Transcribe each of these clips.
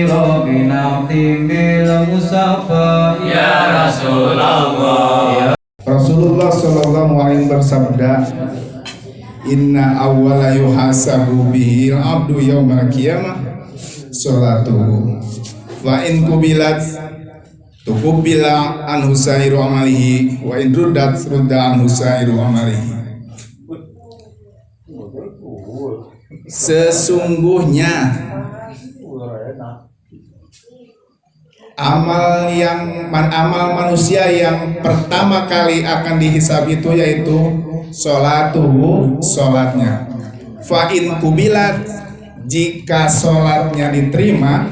siro binaftim bil musafa ya Rasulullah. Rasulullah Shallallahu Alaihi bersabda, Inna awwala yuhasabu bihil abdu yawmal qiyamah sholatuhu wa in kubilat tukubila anhu sairu amalihi wa in ruddat rudda anhu sairu amalihi. Sesungguhnya amal manusia yang pertama kali akan dihisab itu yaitu sholatuhu, sholatnya. Fa in kubilat, jika sholatnya diterima,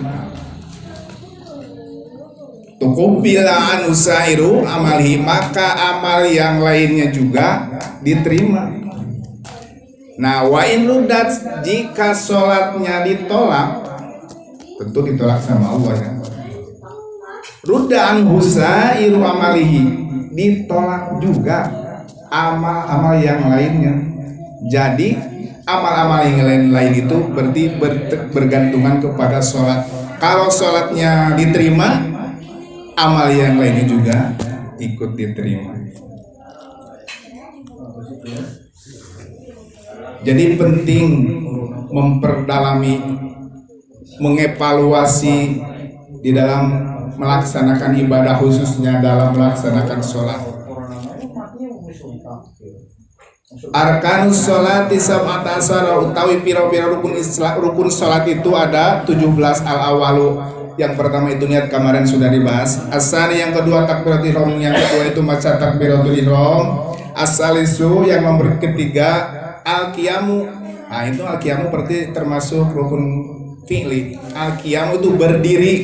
tukubila an usairu amalihi, maka amal yang lainnya juga diterima. Nah, wa in rudat, jika sholatnya ditolak, tentu ditolak sama Allah ya. Rudda an husairu amalihi, ditolak juga amal-amal yang lainnya. Jadi amal-amal yang lain itu berarti bergantungan kepada sholat. Kalau sholatnya diterima, amal yang lainnya juga ikut diterima. Jadi penting memperdalami, mengevaluasi di dalam melaksanakan ibadah, khususnya dalam melaksanakan sholat. Arkanus sholati sab'ata asyara, utawi pira-pira rukun sholat itu ada 17 al-awalu. Yang pertama itu niat, kemarin sudah dibahas. Asani, yang kedua takbiratul ihram, yang kedua itu maca takbiratul ihram. Asalisu, yang nomor ketiga al-qiyamu. Nah, itu al-qiyamu berarti termasuk rukun fi'li. Al-qiyamu itu berdiri.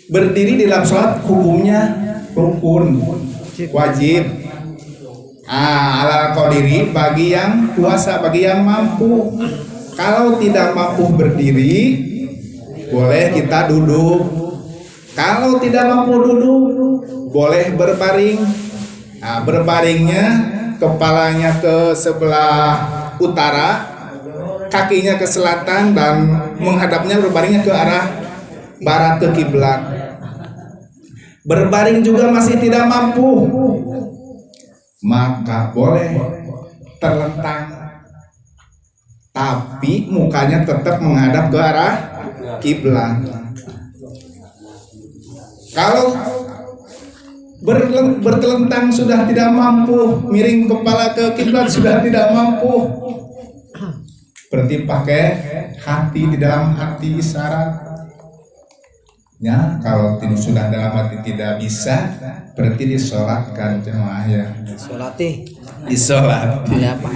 Berdiri dalam sholat hukumnya rukun, wajib. Ala qadiri, bagi yang kuasa, bagi yang mampu. Kalau tidak mampu berdiri, boleh kita duduk. Kalau tidak mampu duduk, boleh berbaring. Nah, berbaringnya kepalanya ke sebelah utara, kakinya ke selatan, dan menghadapnya berbaringnya ke arah barat, ke kiblat. Berbaring juga masih tidak mampu, maka boleh terlentang, tapi mukanya tetap menghadap ke arah kiblat. Kalau bertelentang sudah tidak mampu, miring kepala ke kiblat sudah tidak mampu, berarti pakai hati, di dalam hati isyarat. Ya, kalau sudah dalam hati tidak bisa, berarti disolatkan jemaah ya. Disolat. Ya Pak.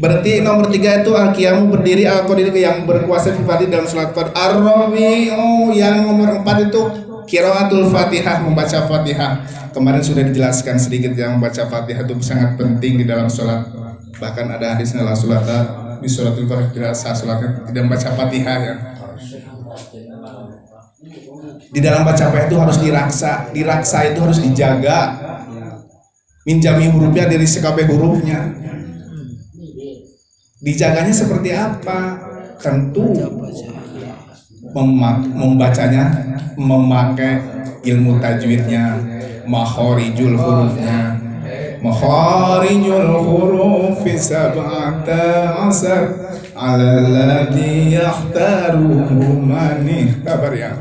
Berarti nomor 3 itu al-qiyamu, berdiri, al-qadiri, yang berkuasa sifati dalam sholat fard. Ar-rabi'u, yang nomor 4 itu qiraatul Fatihah, membaca Fatihah. Kemarin sudah dijelaskan sedikit, yang membaca Fatihah itu sangat penting di dalam sholat. Bahkan ada hadisnya, la sholata di sholatul fard, tidak sah sholatnya tidak membaca Fatihah ya. Di dalam baca Fatihah itu harus diraksa itu harus dijaga. Minjami hurufnya dari sekabeh hurufnya. Dijaganya seperti apa? Tentu membacanya memakai ilmu tajwidnya, makhorijul hurufnya. Makharijul hurufi sab'ata asar ala alladhi yakhtaruhu man ikhtabar ya.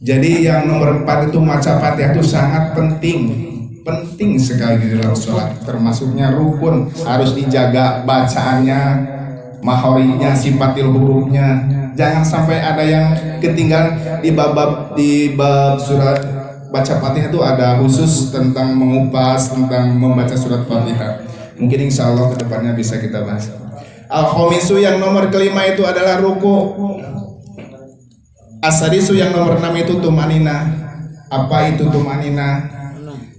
Jadi yang nomor 4 itu maca Fatihah itu sangat penting sekali di dalam sholat, termasuknya rukun, harus dijaga bacaannya, mahorinya, sifatil hurufnya. Jangan sampai ada yang ketinggalan. Di bab surat baca Fatihah itu ada khusus tentang mengupas, tentang membaca surat Fatihah. Mungkin insya Allah kedepannya bisa kita bahas. Al-khomisu, yang nomor kelima itu adalah ruku. Asadisu, yang nomor 6 itu tumanina. Apa itu tumanina?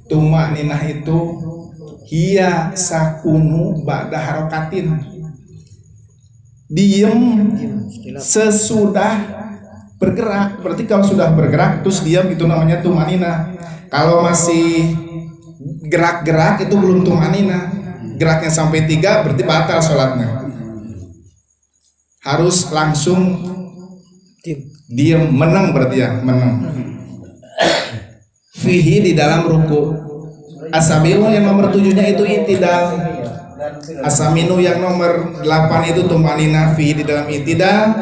Tumanina itu hiya sakunu ba'da harokatin, diem sesudah bergerak. Berarti kalau sudah bergerak terus diam, itu namanya tumanina. Kalau masih gerak-gerak itu belum tumanina. geraknya sampai 3 berarti batal sholatnya. Harus langsung diam, menang berarti ya, menang. Fihi di dalam ruku. Asaminu yang nomor 7-nya itu itidal. Asaminu yang nomor 8 itu tumanina fihi di dalam itidal.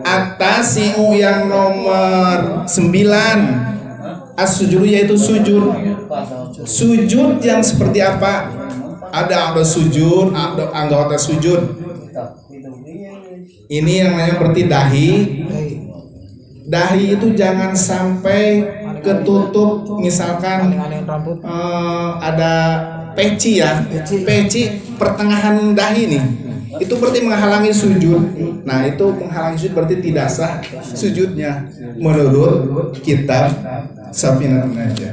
Atasimu yang nomor 9 as-sujudu yaitu sujud. Sujud yang seperti apa? Ada sujud, ada anggota sujud. Ini yang namanya berarti dahi. Dahi itu jangan sampai ketutup, misalkan ada peci ya, peci pertengahan dahi nih, itu berarti menghalangi sujud. Nah itu menghalangi sujud berarti tidak sah sujudnya menurut kitab Safinatun Najah.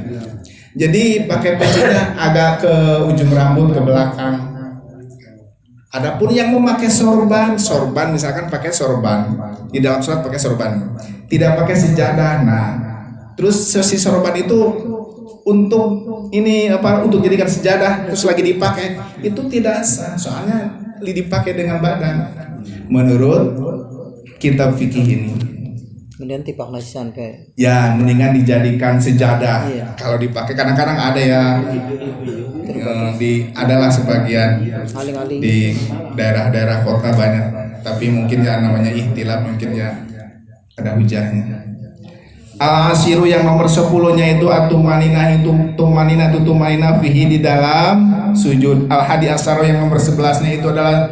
Jadi pakai pecinya agak ke ujung rambut ke belakang. Adapun yang memakai sorban misalkan pakai sorban di dalam sholat pakai sorban, tidak pakai sejadah. Nah, terus sesi sorban itu untuk ini apa? Untuk jadikan sejadah terus lagi dipakai itu tidak sah, soalnya dipakai dengan badan menurut kitab fikih ini. Kemudian tipak nasisan kayak Ya mendingan dijadikan sejadah. Iya. Kalau dipakai kadang-kadang ada ya adalah sebagian aling-aling di daerah-daerah kota banyak, tapi mungkin ya namanya ihtilaf, mungkin ya ada hujahnya. Al-asiru yang nomor 10-nya itu atumanina, itu tumanina fihi di dalam sujud. Al-hadi asaro yang nomor 11-nya itu adalah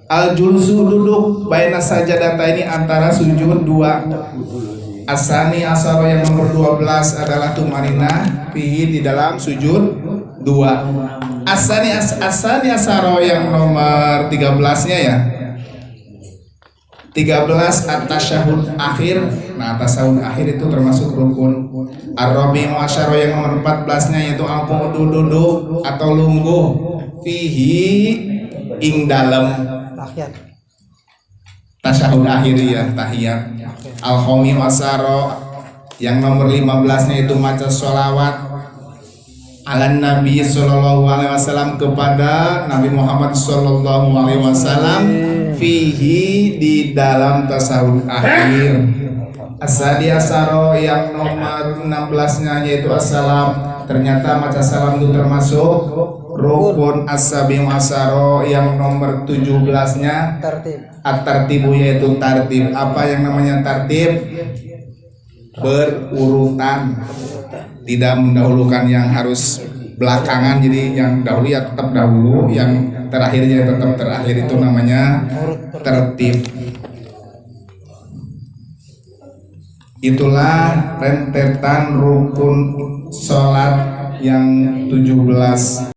al-julsu duduk baina sajadata ini antara sujud 2. Asani asaro yang nomor 12 adalah tumanina fihi di dalam sujud 2. Asani asaro yang nomor 13-nya ya. 13 at-tasyahud akhir. Nah, tasyahud akhir itu termasuk rukun. Ar-rabi'u asyara yang nomor 14-nya yaitu al-qu'udu duduk atau lungguh fihi ing dalam tasyahud akhir ya, tahiyat. Al-khamisu asyara yang nomor 15-nya itu maca sholawat ala Nabi sallallahu alaihi wasallam kepada Nabi Muhammad sallallahu alaihi wasallam fihi di dalam tasawuf akhir. Asadi asaro yang nomor 16-nya yaitu assalam. Ternyata maca salam itu termasuk rukun. As-sabi'u asaro yang nomor 17-nya at-tartibu yaitu tartib. Apa yang namanya tartib? Berurutan. Tidak mendahulukan yang harus belakangan, jadi yang dahulu ya tetap dahulu, yang terakhirnya tetap terakhir, itu namanya tertib. Itulah rentetan rukun sholat yang 17.